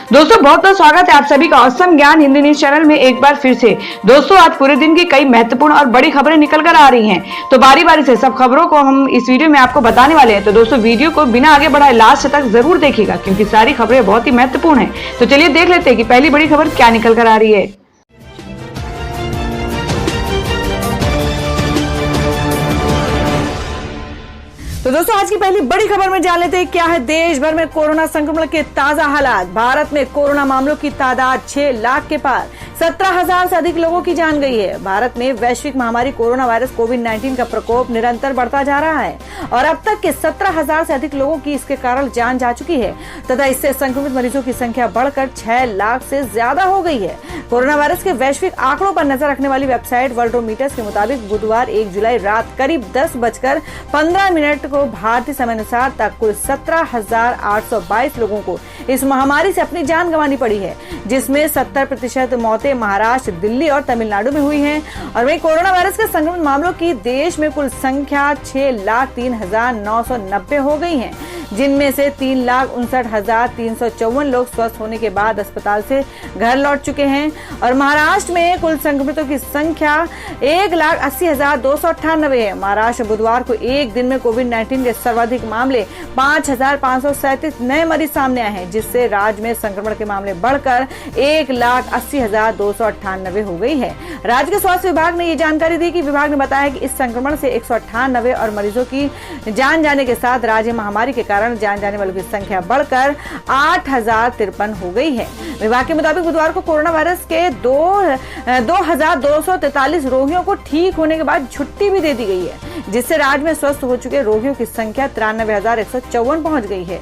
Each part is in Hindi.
दोस्तों बहुत बहुत स्वागत है आप सभी का औसम ज्ञान हिंदी न्यूज चैनल में एक बार फिर से। दोस्तों आज पूरे दिन की कई महत्वपूर्ण और बड़ी खबरें निकल कर आ रही हैं, तो बारी बारी से सब खबरों को हम इस वीडियो में आपको बताने वाले हैं। तो दोस्तों वीडियो को बिना आगे बढ़ाए लास्ट तक जरूर देखिएगा, क्योंकि सारी खबरें बहुत ही महत्वपूर्ण है। तो चलिए देख लेते हैं कि पहली बड़ी खबर क्या निकल कर आ रही है। तो दोस्तों आज की पहली बड़ी खबर में जान लेते हैं क्या है देश भर में कोरोना संक्रमण के ताजा हालात। भारत में कोरोना मामलों की तादाद 6 लाख के पार, 17,000 से अधिक लोगों की जान गई है। भारत में वैश्विक महामारी कोरोना वायरस कोविड-19 का प्रकोप निरंतर बढ़ता जा रहा है और अब तक के 17,000 से अधिक लोगों की इसके कारण जान जा चुकी है तथा इससे संक्रमित मरीजों की संख्या बढ़कर 6 लाख से ज्यादा हो गई है। कोरोना वायरस के वैश्विक आंकड़ों पर नजर रखने वाली वेबसाइट वर्ल्डोमीटर्स के मुताबिक बुधवार 1 जुलाई रात करीब 10:15 को भारतीय समय अनुसार तक कुल 17,822 लोगों को इस महामारी से अपनी जान गंवानी पड़ी है, जिसमें 70% मौतें महाराष्ट्र, दिल्ली और तमिलनाडु में हुई हैं। और वहीं कोरोना वायरस के संक्रमित मामलों की देश में कुल संख्या 6,03,990 हो गई है, जिनमें से 3,59,354 लोग स्वस्थ होने के बाद अस्पताल से घर लौट चुके हैं। और महाराष्ट्र में कुल संक्रमितों की संख्या 1,80,298 है। महाराष्ट्र बुधवार को एक दिन में कोविड-19 के सर्वाधिक मामले 5,537 नए मरीज सामने आए हैं, जिससे राज्य में संक्रमण के मामले बढ़कर 1,80,298 हो गई है। राज्य के स्वास्थ्य विभाग ने ये जानकारी दी कि विभाग ने बताया कि इस संक्रमण से 198 और मरीजों की जान जाने के साथ राज्य महामारी के कारण जान जाने वालों की संख्या बढ़कर 8,053 हो गई है। विभाग के मुताबिक बुधवार को कोरोना वायरस के 2,243 रोगियों को ठीक होने के बाद छुट्टी भी दे दी गई है, जिससे राज्य में स्वस्थ हो चुके रोगियों की संख्या 93,154 पहुंच गई है।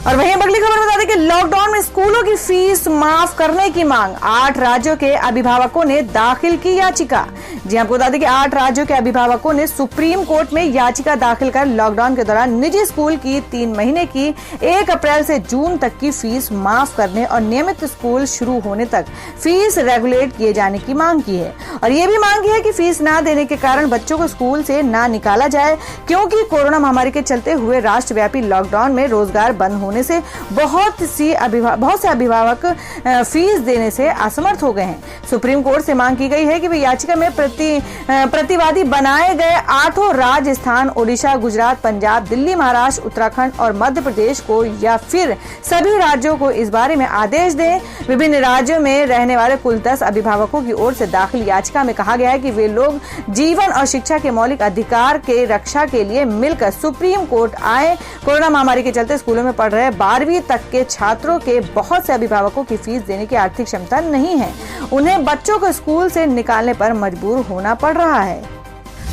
और वहीं अगली खबर बता दें कि लॉकडाउन में स्कूलों की फीस माफ करने की मांग, 8 राज्यों के अभिभावकों ने दाखिल की याचिका। जी आपको बता दें कि 8 राज्यों के अभिभावकों ने सुप्रीम कोर्ट में याचिका दाखिल कर लॉकडाउन के दौरान निजी स्कूल की 3 महीने की 1 अप्रैल से जून तक की फीस माफ करने और नियमित स्कूल शुरू होने तक फीस रेगुलेट किए जाने की मांग की है। और ये भी मांग की है कि फीस न देने के कारण बच्चों को स्कूल से न निकाला जाए, क्योंकि कोरोना महामारी के चलते हुए राष्ट्रव्यापी लॉकडाउन में रोजगार बंद होने से बहुत से अभिभावक फीस देने से असमर्थ हो गए हैं। सुप्रीम कोर्ट से मांग की गई है कि वे याचिका में प्रतिवादी बनाए गए 8 राजस्थान, ओडिशा, गुजरात, पंजाब, दिल्ली, महाराष्ट्र, उत्तराखंड और मध्य प्रदेश को या फिर सभी राज्यों को इस बारे में आदेश दें। विभिन्न राज्यों में रहने वाले कुल 10 अभिभावकों की ओर से दाखिल याचिका में कहा गया है कि वे लोग जीवन और शिक्षा के मौलिक अधिकार के रक्षा के लिए मिलकर सुप्रीम कोर्ट आए। कोरोना महामारी के चलते स्कूलों में पढ़ रहे 12वीं तक के छात्रों के बहुत से अभिभावकों की फीस देने की आर्थिक क्षमता नहीं है, उन्हें बच्चों को स्कूल से निकालने पर मजबूर होना पड़ रहा है।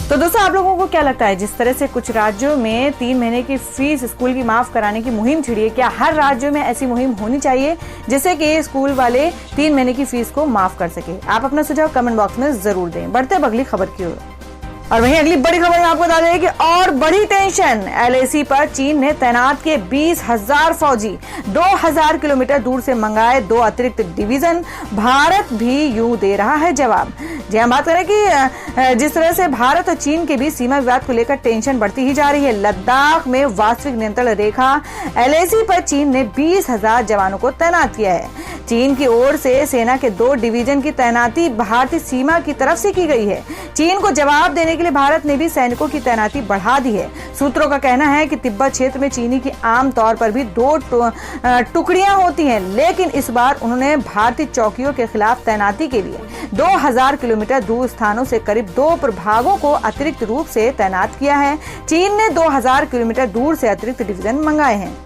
तो दोस्तों आप लोगों को क्या लगता है, जिस तरह से कुछ राज्यों में 3 महीने की फीस स्कूल की माफ कराने की मुहिम छिड़ी है, क्या हर राज्यों में ऐसी मुहिम होनी चाहिए जिससे कि स्कूल वाले 3 महीने की फीस को माफ कर सके? आप अपना सुझाव कमेंट बॉक्स में जरूर दें। बढ़ते हैं अगली खबर की ओर। और वहीं अगली बड़ी खबर में आपको बता दें कि और बड़ी टेंशन, LAC पर चीन ने तैनात किए 20,000 फौजी, 2,000 किलोमीटर दूर से मंगाए 2 अतिरिक्त डिवीजन। भारत भी यूं दे रहा है जवाब। जी हम बात करें कि जिस तरह से भारत और चीन के बीच सीमा विवाद को लेकर टेंशन बढ़ती ही जा रही है। लद्दाख में वास्तविक नियंत्रण रेखा LAC पर चीन ने 20,000 जवानों को तैनात किया है। चीन की ओर से सेना के 2 डिवीजन की तैनाती भारतीय सीमा की तरफ से की गई है। चीन को जवाब देने के लिए भारत ने भी सैनिकों की तैनाती बढ़ा दी है। सूत्रों का कहना है कि तिब्बत क्षेत्र में चीनी की आम तौर पर भी 2 टुकड़ियां होती हैं, लेकिन इस बार उन्होंने भारतीय चौकियों के खिलाफ तैनाती के लिए 2,000 किलोमीटर दूर स्थानों से करीब 2 प्रभागों को अतिरिक्त रूप से तैनात किया है। चीन ने 2,000 किलोमीटर दूर से अतिरिक्त डिवीजन मंगाए हैं।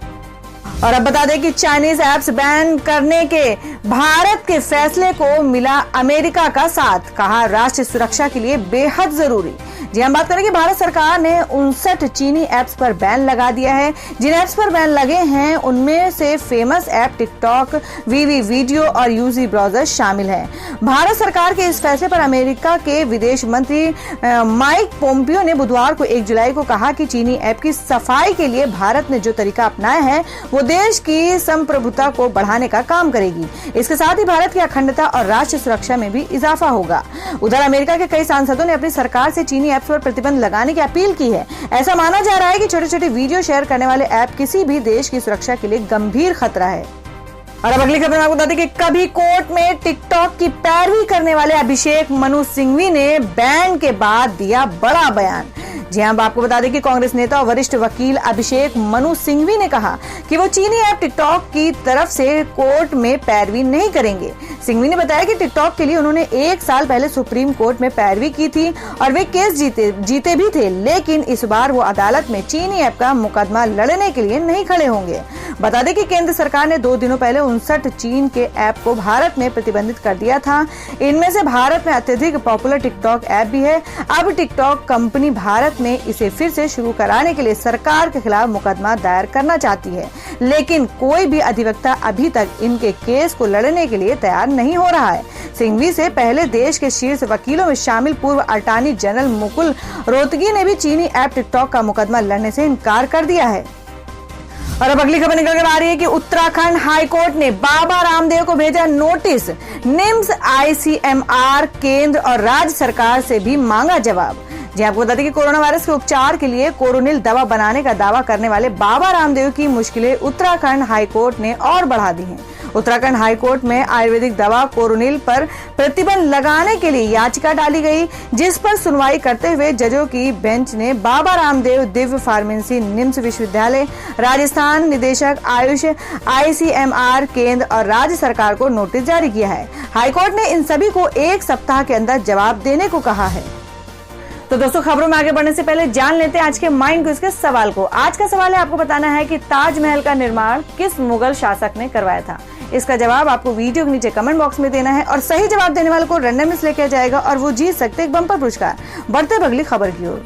और अब बता दें कि चाइनीज ऐप्स बैन करने के भारत के फैसले को मिला अमेरिका का साथ, कहा राष्ट्रीय सुरक्षा के लिए बेहद जरूरी। जी हम बात करें कि भारत सरकार ने 59 चीनी ऐप्स पर बैन लगा दिया है। जिन ऐप्स पर बैन लगे हैं उनमें से फेमस ऐप टिकटॉक, वीवी वीडियो और यूजी ब्राउजर शामिल है। भारत सरकार के इस फैसले पर अमेरिका के विदेश मंत्री माइक पोम्पियो ने बुधवार को 1 जुलाई को कहा कि चीनी ऐप की सफाई के लिए भारत ने जो तरीका अपनाया है वो देश की संप्रभुता को बढ़ाने का काम करेगी। इसके साथ ही भारत की अखंडता और राष्ट्रीय सुरक्षा में भी इजाफा होगा। उधर अमेरिका के कई सांसदों ने अपनी सरकार से चीनी ऐप्स पर प्रतिबंध लगाने की अपील की है। ऐसा माना जा रहा है कि छोटे छोटे वीडियो शेयर करने वाले ऐप किसी भी देश की सुरक्षा के लिए गंभीर खतरा है। और अब अगली खबर में आपको बता दें कि कभी कोर्ट में टिकटॉक की पैरवी करने वाले अभिषेक मनु सिंघवी ने बैन के बाद दिया बड़ा बयान। जी हां, आपको बता दें कि कांग्रेस नेता और वरिष्ठ वकील अभिषेक मनु सिंघवी ने कहा कि वो चीनी ऐप टिकटॉक की तरफ से कोर्ट में पैरवी नहीं करेंगे। सिंघवी ने बताया कि टिकटॉक के लिए उन्होंने 1 साल पहले सुप्रीम कोर्ट में पैरवी की थी और वे केस जीते भी थे, लेकिन इस बार वो अदालत में चीनी ऐप का मुकदमा लड़ने के लिए नहीं खड़े होंगे। बता दें कि केंद्र सरकार ने 2 दिनों पहले 59 चीन के ऐप को भारत में प्रतिबंधित कर दिया था। इनमें से भारत में अत्यधिक पॉपुलर टिकटॉक ऐप भी है। अब टिकटॉक कंपनी भारत में इसे फिर से शुरू कराने के लिए सरकार के खिलाफ मुकदमा दायर करना चाहती है, लेकिन कोई भी अधिवक्ता अभी तक इनके केस को लड़ने के लिए तैयार नहीं हो रहा है। सिंघवी से पहले देश के शीर्ष वकीलों में शामिल पूर्व अटॉर्नी जनरल मुकुल रोहतगी ने भी चीनी ऐप टिकटॉक का मुकदमा लड़ने से इनकार कर दिया है। और अब अगली खबर निकल कर आ रही है कि उत्तराखंड हाईकोर्ट ने बाबा रामदेव को भेजा नोटिस। निम्स, ICMR, केंद्र और राज्य सरकार से भी मांगा जवाब। जी आपको बता दें कि कोरोना वायरस के उपचार के लिए कोरोनिल दवा बनाने का दावा करने वाले बाबा रामदेव की मुश्किलें उत्तराखंड हाईकोर्ट ने और बढ़ा दी हैं। उत्तराखंड हाईकोर्ट में आयुर्वेदिक दवा कोरोनिल पर प्रतिबंध लगाने के लिए याचिका डाली गई, जिस पर सुनवाई करते हुए जजों की बेंच ने बाबा रामदेव दिव्य फार्मेसी, निम्स विश्वविद्यालय, राजस्थान निदेशक आयुष, ICMR, केंद्र और राज्य सरकार को नोटिस जारी किया है। हाईकोर्ट ने इन सभी को 1 सप्ताह के अंदर जवाब देने को कहा है। तो दोस्तों, खबरों में आगे बढ़ने से पहले जान लेते हैं आज के माइंड क्विज के सवाल को। आज का सवाल है, आपको बताना है कि ताजमहल का निर्माण किस मुगल शासक ने करवाया था। इसका जवाब आपको वीडियो के नीचे कमेंट बॉक्स में देना है और सही जवाब देने वाले को रैंडम लिस्ट लेके जाएगा और वो जीत सकते एक बम्पर पुरस्कार। बढ़ते अगली खबर की ओर।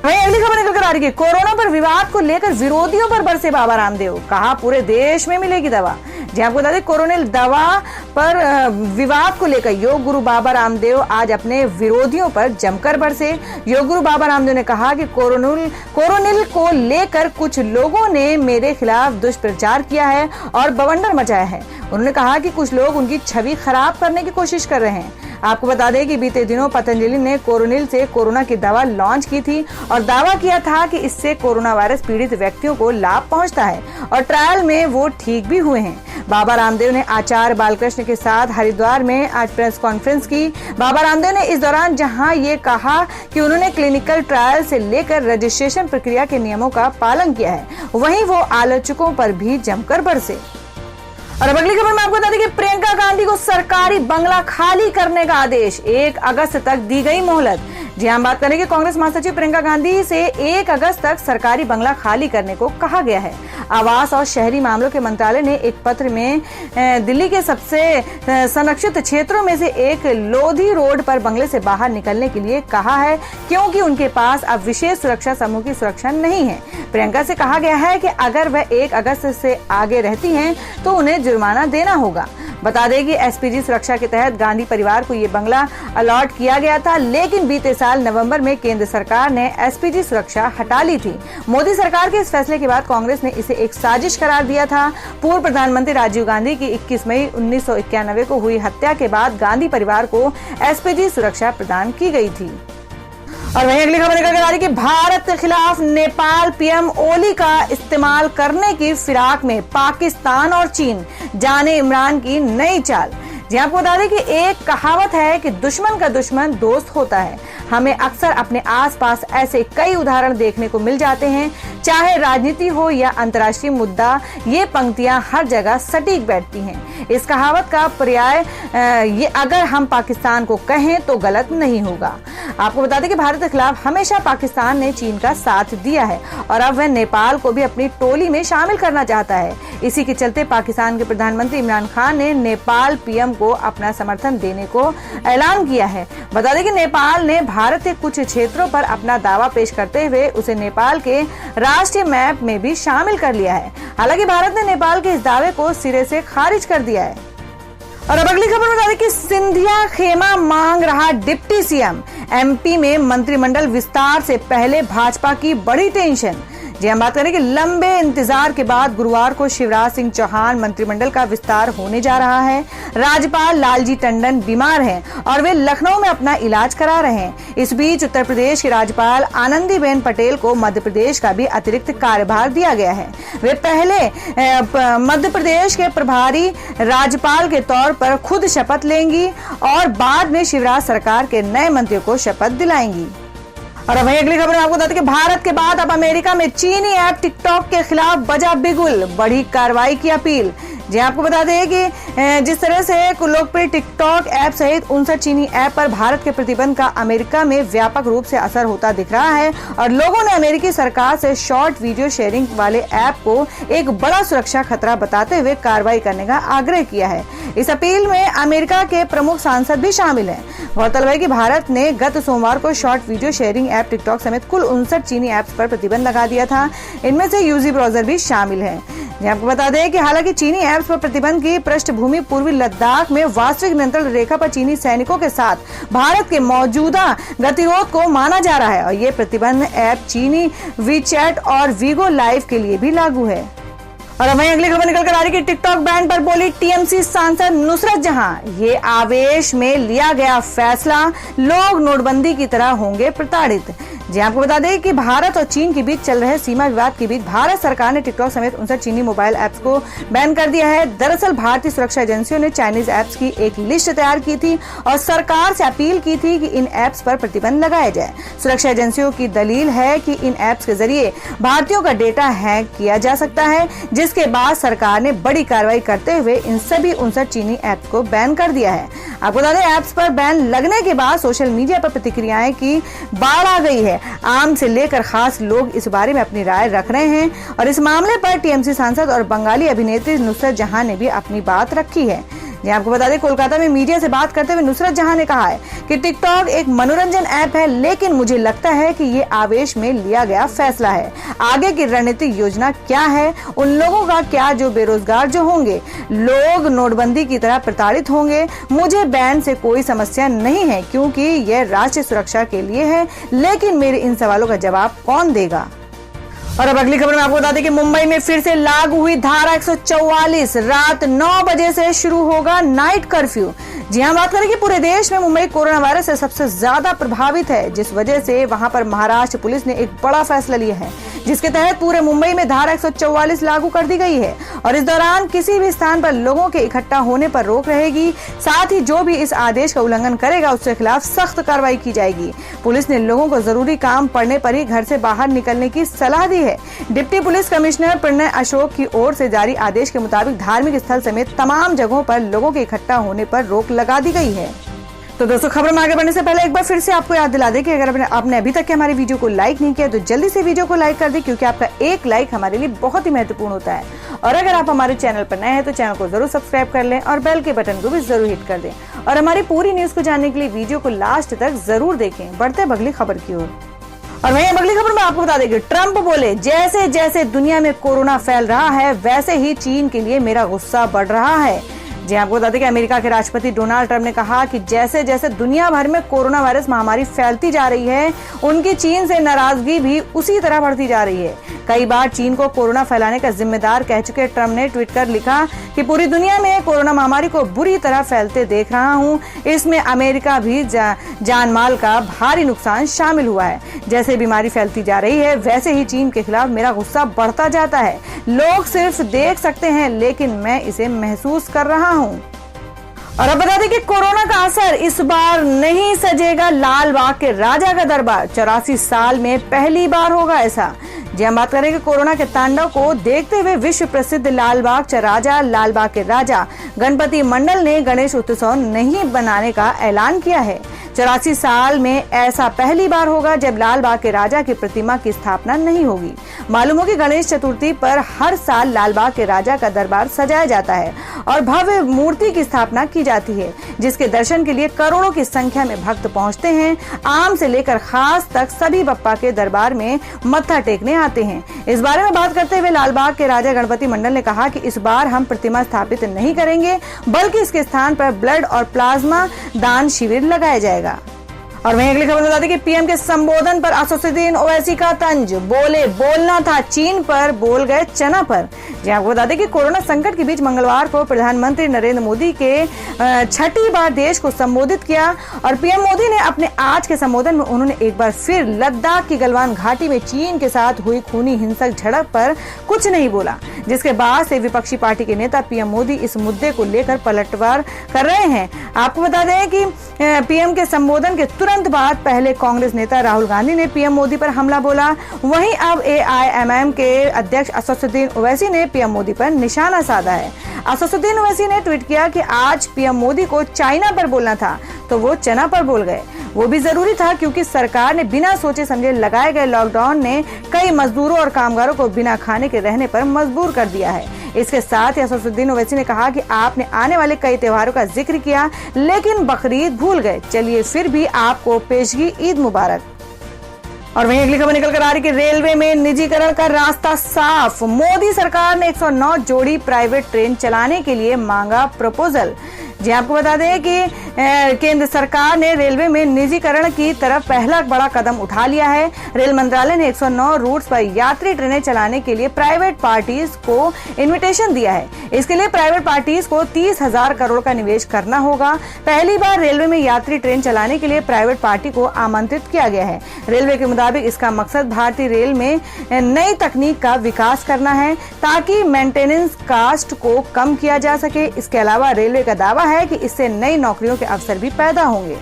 वहीं अगली खबर निकल कर आ रही है, कोरोना पर विवाद को लेकर विरोधियों पर बरसे बाबा रामदेव, कहा पूरे देश में मिलेगी दवा। जी आपको बता दें, कोरोनिल दवा पर विवाद को लेकर योग गुरु बाबा रामदेव आज अपने विरोधियों पर जमकर बरसे। योग गुरु बाबा रामदेव ने कहा कि कोरोनिल को लेकर कुछ लोगों ने मेरे खिलाफ दुष्प्रचार किया है और बवंडर मचाया है। उन्होंने कहा कि कुछ लोग उनकी छवि खराब करने की कोशिश कर रहे हैं। आपको बता दें कि बीते दिनों पतंजलि ने कोरोनिल से कोरोना की दवा लॉन्च की थी और दावा किया था कि इससे कोरोना वायरस पीड़ित व्यक्तियों को लाभ पहुंचता है और ट्रायल में वो ठीक भी हुए हैं। बाबा रामदेव ने आचार्य बालकृष्ण के साथ हरिद्वार में आज प्रेस कॉन्फ्रेंस की। बाबा रामदेव ने इस दौरान जहां ये कहा कि उन्होंने क्लिनिकल ट्रायल से लेकर रजिस्ट्रेशन प्रक्रिया के नियमों का पालन किया है, वहीं वो आलोचकों पर भी जमकर बरसे। और अब अगली खबर में आपको बता दें कि प्रियंका गांधी को सरकारी बंगला खाली करने का आदेश, 1 अगस्त तक दी गई मोहलत। जी हम बात करेंगे, कांग्रेस महासचिव प्रियंका गांधी से 1 अगस्त तक सरकारी बंगला खाली करने को कहा गया है। आवास और शहरी मामलों के मंत्रालय ने एक पत्र में दिल्ली के सबसे संरक्षित क्षेत्रों में से एक लोधी रोड पर बंगले से बाहर निकलने के लिए कहा है, क्योंकि उनके पास अब विशेष सुरक्षा समूह की सुरक्षा नहीं है। प्रियंका से कहा गया है कि अगर वह 1 अगस्त से आगे रहती हैं तो उन्हें जुर्माना देना होगा। बता दें कि SPG सुरक्षा के तहत गांधी परिवार को ये बंगला अलॉट किया गया था, लेकिन बीते साल नवंबर में केंद्र सरकार ने SPG सुरक्षा हटा ली थी। मोदी सरकार के इस फैसले के बाद कांग्रेस ने इसे एक साजिश करार दिया था। पूर्व प्रधानमंत्री राजीव गांधी की 21 मई 1991 को हुई हत्या के बाद गांधी परिवार को SPG सुरक्षा प्रदान की गई थी। और वहीं अगली खबर निकल कर आ रही कि भारत के खिलाफ नेपाल PM ओली का इस्तेमाल करने की फिराक में पाकिस्तान और चीन, जाने इमरान की नई चाल। जी आपको बता दें कि एक कहावत है कि दुश्मन का दुश्मन दोस्त होता है। हमें अक्सर अपने आसपास ऐसे कई उदाहरण देखने को मिल जाते हैं, चाहे राजनीति हो या अंतर्राष्ट्रीय मुद्दा, ये पंक्तियां हर जगह सटीक बैठती हैं। इस कहावत का पर्याय ये अगर हम पाकिस्तान को कहें तो गलत नहीं होगा। आपको बता दें कि भारत के खिलाफ हमेशा पाकिस्तान ने चीन का साथ दिया है और अब वह नेपाल को भी अपनी टोली में शामिल करना चाहता है। इसी के चलते पाकिस्तान के प्रधानमंत्री इमरान खान ने नेपाल PM को अपना समर्थन देने को ऐलान किया है। बता दें कि नेपाल ने भारत के कुछ क्षेत्रों पर अपना दावा पेश करते हुए उसे नेपाल के राष्ट्रीय मैप में भी शामिल कर लिया है। हालांकि भारत ने नेपाल के इस दावे को सिरे से खारिज कर दिया है। और अब अगली खबर बता दें कि सिंधिया खेमा मांग रहा डिप्टी CM। MP में मंत्रिमंडल विस्तार से पहले भाजपा की बड़ी टेंशन। जी हम बात करें कि लंबे इंतजार के बाद गुरुवार को शिवराज सिंह चौहान मंत्रिमंडल का विस्तार होने जा रहा है। राज्यपाल लालजी टंडन बीमार हैं और वे लखनऊ में अपना इलाज करा रहे हैं। इस बीच उत्तर प्रदेश की राज्यपाल आनंदीबेन पटेल को मध्य प्रदेश का भी अतिरिक्त कार्यभार दिया गया है। वे पहले मध्य प्रदेश के प्रभारी राज्यपाल के तौर पर खुद शपथ लेंगी और बाद में शिवराज सरकार के नए मंत्रियों को शपथ दिलाएंगी। और वहीं अगली खबर में आपको बता दें कि भारत के बाद अब अमेरिका में चीनी ऐप टिकटॉक के खिलाफ बजा बिगुल, बड़ी कार्रवाई की अपील। जी आपको बता दें कि जिस तरह से लोकप्रिय टिकटॉक ऐप सहित 59 चीनी ऐप पर भारत के प्रतिबंध का अमेरिका में व्यापक रूप से असर होता दिख रहा है और लोगों ने अमेरिकी सरकार से शॉर्ट वीडियो शेयरिंग वाले ऐप को एक बड़ा सुरक्षा खतरा बताते हुए कार्रवाई करने का आग्रह किया है। इस अपील में अमेरिका के प्रमुख सांसद भी शामिल हैं। गौरतलब है कि भारत ने गत सोमवार को short video sharing app TikTok समेत कुल 59 चीनी ऐप्स पर प्रतिबंध लगा दिया था। इनमें से यूजी ब्राउजर भी शामिल है। आपको बता दें कि हालांकि चीनी ऐप्स पर प्रतिबंध की पृष्ठभूमि पूर्वी लद्दाख में वास्तविक नियंत्रण रेखा पर चीनी सैनिकों के साथ भारत के मौजूदा गतिरोध को माना जा रहा है और ये प्रतिबंध ऐप चीनी वीचैट और वीगो लाइव के लिए भी लागू है। और वहीं अगली खबर निकल कर आ रही है कि टिकटॉक बैन पर बोली टीएमसी सांसद नुसरत जहां, ये आवेश में लिया गया फैसला, लोग नोटबंदी की तरह होंगे प्रताड़ित। जी आपको बता दें कि भारत और चीन के बीच चल रहे सीमा विवाद के बीच भारत सरकार ने टिकटॉक समेत 59 चीनी मोबाइल ऐप्स को बैन कर दिया है। दरअसल भारतीय सुरक्षा एजेंसियों ने चाइनीज ऐप्स की एक लिस्ट तैयार की थी और सरकार से अपील की थी कि इन ऐप्स पर प्रतिबंध लगाया जाए। सुरक्षा एजेंसियों की दलील है कि इन ऐप्स के जरिए भारतीयों का डेटा हैक किया जा सकता है, जिसके बाद सरकार ने बड़ी कार्रवाई करते हुए इन सभी 59 चीनी ऐप्स को बैन कर दिया है। आपको बता दें ऐप्स पर बैन लगने के बाद सोशल मीडिया पर प्रतिक्रियाएं की बाढ़ आ गई है। आम से लेकर खास लोग इस बारे में अपनी राय रख रहे हैं और इस मामले पर टीएमसी सांसद और बंगाली अभिनेत्री नुसरत जहां ने भी अपनी बात रखी है। आपको बता दें कोलकाता में मीडिया से बात करते हुए नुसरत जहां ने कहा है कि टिकटॉक एक मनोरंजन ऐप है, लेकिन मुझे लगता है कि ये आवेश में लिया गया फैसला है। आगे की रणनीतिक योजना क्या है, उन लोगों का क्या जो बेरोजगार जो होंगे, लोग नोटबंदी की तरह प्रताड़ित होंगे। मुझे बैन से कोई समस्या नहीं है क्योंकि यह राष्ट्रीय सुरक्षा के लिए है, लेकिन मेरे इन सवालों का जवाब कौन देगा। और अब अगली खबर में आपको बता दें कि मुंबई में फिर से लागू हुई धारा 144, रात 9 बजे से शुरू होगा नाइट कर्फ्यू। जी हाँ, बात करें कि पूरे देश में मुंबई कोरोना वायरस से सबसे ज्यादा प्रभावित है, जिस वजह से वहां पर महाराष्ट्र पुलिस ने एक बड़ा फैसला लिया है, जिसके तहत पूरे मुंबई में धारा 144 लागू कर दी गई है और इस दौरान किसी भी स्थान पर लोगों के इकट्ठा होने पर रोक रहेगी। साथ ही जो भी इस आदेश का उल्लंघन करेगा उसके खिलाफ सख्त कार्रवाई की जाएगी। पुलिस ने लोगों को जरूरी काम पड़ने पर ही घर से बाहर निकलने की सलाह दी है। Deputy police commissioner Pranay Ashok की ओर से जारी आदेश के मुताबिक धार्मिक स्थल समेत तमाम जगहों पर लोगों के इकट्ठा होने पर रोक लगा दी गई है। तो दोस्तों खबर में आगे बढ़ने से पहले एक बार फिर से आपको याद दिला दें कि अगर आपने अभी तक हमारी वीडियो को लाइक नहीं किया तो जल्दी से वीडियो को लाइक कर दें, क्योंकि आपका एक लाइक हमारे लिए बहुत ही महत्वपूर्ण होता है। और अगर आप हमारे चैनल पर नए हैं तो चैनल को जरूर सब्सक्राइब कर लें और बेल के बटन को भी जरूर हिट कर दें। और हमारी पूरी न्यूज को जानने के लिए वीडियो को लास्ट तक जरूर देखें। बढ़ते हैं अगली खबर की ओर। और वहीं अगली खबर में आपको बता देंगे, ट्रंप बोले जैसे जैसे दुनिया में कोरोना फैल रहा है वैसे ही चीन के लिए मेरा गुस्सा बढ़ रहा है। जी आपको बता दें कि अमेरिका के राष्ट्रपति डोनाल्ड ट्रंप ने कहा कि जैसे जैसे दुनिया भर में कोरोना वायरस महामारी फैलती जा रही है, उनकी चीन से नाराजगी भी उसी तरह बढ़ती जा रही है। कई बार चीन को कोरोना फैलाने का जिम्मेदार कह चुके ट्रंप ने ट्वीट कर लिखा कि पूरी दुनिया में कोरोना महामारी को बुरी तरह फैलते देख रहा हूं, इसमें अमेरिका भी जान माल का भारी नुकसान शामिल हुआ है। जैसे बीमारी फैलती जा रही है वैसे ही चीन के खिलाफ मेरा गुस्सा बढ़ता जाता है। लोग सिर्फ देख सकते हैं लेकिन मैं इसे महसूस कर रहा हूं। और अब बता दें कि कोरोना का असर इस बार नहीं सजेगा लाल बाग के राजा का दरबार। 84 साल में पहली बार होगा ऐसा। जी हम बात करें कि कोरोना के तांडव को देखते हुए विश्व प्रसिद्ध लाल बाग के राजा गणपति मंडल ने गणेश उत्सव नहीं बनाने का ऐलान किया है। 84 साल में ऐसा पहली बार होगा जब लाल बाग के राजा की प्रतिमा की स्थापना नहीं होगी। मालूम हो कि गणेश चतुर्थी पर हर साल लाल बाग के राजा का दरबार सजाया जाता है और भव्य मूर्ति की स्थापना की जाती है, जिसके दर्शन के लिए करोड़ों की संख्या में भक्त पहुंचते हैं। आम से लेकर खास तक सभी बप्पा के दरबार में मत्था टेकने आते हैं। इस बारे में बात करते हुए लाल बाग के राजा गणपति मंडल ने कहा कि इस बार हम प्रतिमा स्थापित नहीं करेंगे, बल्कि इसके स्थान पर ब्लड और प्लाज्मा दान शिविर लगाया जाएगा। और वहीं अगली खबर बता दें कि पीएम के संबोधन पर असदुद्दीन ओवैसी का तंज, बोले बोलना था चीन पर, बोल गए चना पर। जी आपको बता दें कि कोरोना संकट के बीच मंगलवार को प्रधानमंत्री नरेंद्र मोदी के छठी बार देश को संबोधित किया और पीएम मोदी ने अपने आज के संबोधन में उन्होंने एक बार फिर लद्दाख की गलवान घाटी में चीन के साथ हुई खूनी हिंसक झड़प पर कुछ नहीं बोला, जिसके बाद से विपक्षी पार्टी के नेता पीएम मोदी इस मुद्दे को लेकर पलटवार कर रहे हैं। आपको बता दें कि पीएम के संबोधन के तुरंत बाद पहले कांग्रेस नेता राहुल गांधी ने पीएम मोदी पर हमला बोला, वहीं अब एआईएमआईएम के अध्यक्ष असदुद्दीन ओवैसी ने पीएम मोदी पर निशाना साधा है। असदुद्दीन ओवैसी ने ट्वीट किया कि आज पीएम मोदी को चाइना पर बोलना था तो वो चना पर बोल गए। वो भी जरूरी था क्योंकि सरकार ने बिना सोचे समझे लगाए गए लॉकडाउन ने कई मजदूरों और कामगारों को बिना खाने के रहने पर मजबूर कर दिया है। इसके साथ ही असदुद्दीन ओवैसी ने कहा कि आपने आने वाले कई त्योहारों का जिक्र किया लेकिन बकरीद भूल गए। चलिए फिर भी आपको पेशगी ईद मुबारक। और वहीं अगली खबर निकल कर आ रही कि रेलवे में निजीकरण का रास्ता साफ, मोदी सरकार ने 109 जोड़ी प्राइवेट ट्रेन चलाने के लिए मांगा प्रपोजल। जी आपको बता दें कि केंद्र सरकार ने रेलवे में निजीकरण की तरफ पहला बड़ा कदम उठा लिया है। रेल मंत्रालय ने 109 रूट्स पर यात्री ट्रेनें चलाने के लिए प्राइवेट पार्टीज को इनविटेशन दिया है। इसके लिए प्राइवेट पार्टीज को 30,000 करोड़ का निवेश करना होगा। पहली बार रेलवे में यात्री ट्रेन चलाने के लिए प्राइवेट पार्टी को आमंत्रित किया गया है। रेलवे के मुताबिक इसका मकसद भारतीय रेल में नई तकनीक का विकास करना है ताकि मेंटेनेंस कास्ट को कम किया जा सके। इसके अलावा रेलवे का दावा है कि इससे नई नौकरियों के अवसर भी पैदा होंगे।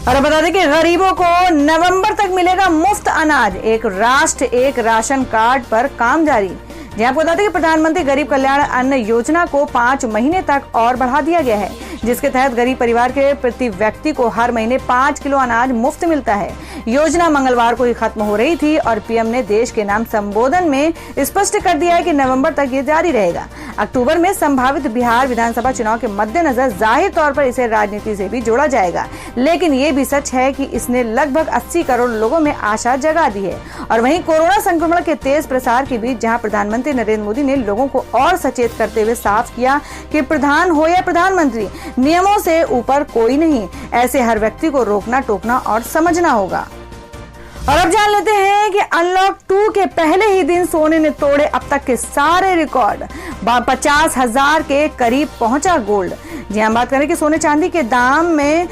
और बता दें कि गरीबों को नवंबर तक मिलेगा मुफ्त अनाज, एक राष्ट्र एक राशन कार्ड पर काम जारी। जहां आपको बता दें कि प्रधानमंत्री गरीब कल्याण अन्न योजना को 5 महीने तक और बढ़ा दिया गया है, जिसके तहत गरीब परिवार के प्रति व्यक्ति को हर महीने 5 किलो अनाज मुफ्त मिलता है। योजना मंगलवार को ही खत्म हो रही थी और पीएम ने देश के नाम संबोधन में स्पष्ट कर दिया है कि नवंबर तक ये जारी रहेगा। अक्टूबर में संभावित बिहार विधानसभा चुनाव के मद्देनजर जाहिर तौर पर इसे राजनीति से भी जोड़ा जाएगा, लेकिन ये भी सच है कि इसने लगभग 80 करोड़ लोगों में आशा जगा दी है। और वहीं कोरोना संक्रमण के तेज प्रसार के बीच जहां प्रधानमंत्री नरेंद्र मोदी ने लोगों को और सचेत करते हुए साफ किया कि प्रधान हो या प्रधानमंत्री, नियमों से ऊपर कोई नहीं, ऐसे हर व्यक्ति को रोकना टोकना और समझना होगा। और अब जान लेते हैं कि अनलॉक 2 के पहले ही दिन सोने ने तोड़े अब तक के सारे रिकॉर्ड, 50,000 के करीब पहुंचा गोल्ड। जी हम बात करें कि सोने चांदी के दाम में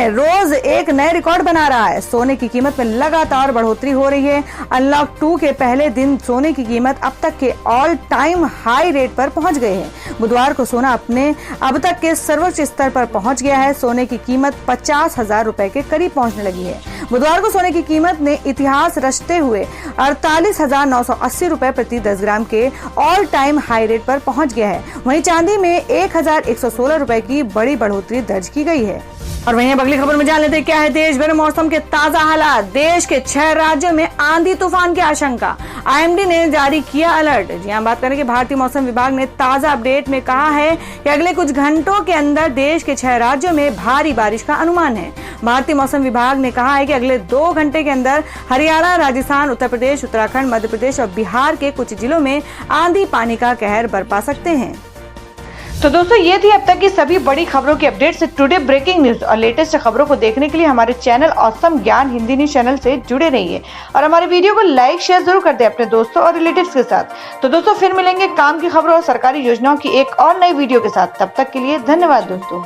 रोज एक नए रिकॉर्ड बना रहा है। सोने की कीमत में लगातार बढ़ोतरी हो रही है। अनलॉक 2 के पहले दिन सोने की कीमत अब तक के ऑल टाइम हाई रेट पर पहुंच गए हैं। बुधवार को सोना अपने अब तक के सर्वोच्च स्तर पर पहुंच गया है। सोने की कीमत 50,000 रुपए के करीब पहुंचने लगी है। बुधवार को सोने की कीमत ने इतिहास रचते हुए 48,980 रुपए प्रति 10 ग्राम के ऑल टाइम हाई रेट पर पहुंच गया है। वहीं चांदी में 1,116 रुपए की बड़ी बढ़ोतरी दर्ज की गई है। और वहीं अगली खबर में जान लेते हैं क्या है देश भर में मौसम के ताजा हालात। देश के 6 राज्यों में आंधी तूफान की आशंका, आईएमडी ने जारी किया अलर्ट। जी हम बात करें कि भारतीय मौसम विभाग ने ताजा अपडेट में कहा है कि अगले कुछ घंटों के अंदर देश के 6 राज्यों में भारी बारिश का अनुमान है। भारतीय मौसम विभाग ने कहा है कि अगले 2 घंटे के अंदर हरियाणा, राजस्थान, उत्तर प्रदेश, उत्तराखंड, मध्य प्रदेश और बिहार के कुछ जिलों में आंधी पानी का कहर बरपा सकते हैं। तो दोस्तों ये थी अब तक की सभी बड़ी खबरों की अपडेट से टुडे ब्रेकिंग न्यूज और लेटेस्ट खबरों को देखने के लिए हमारे चैनल ऑसम ज्ञान हिंदी न्यूज चैनल से जुड़े रहिए और हमारे वीडियो को लाइक शेयर जरूर कर दें अपने दोस्तों और रिलेटिव्स के साथ। तो दोस्तों फिर मिलेंगे काम की खबरों और सरकारी योजनाओं की एक और नई वीडियो के साथ। तब तक के लिए धन्यवाद दोस्तों।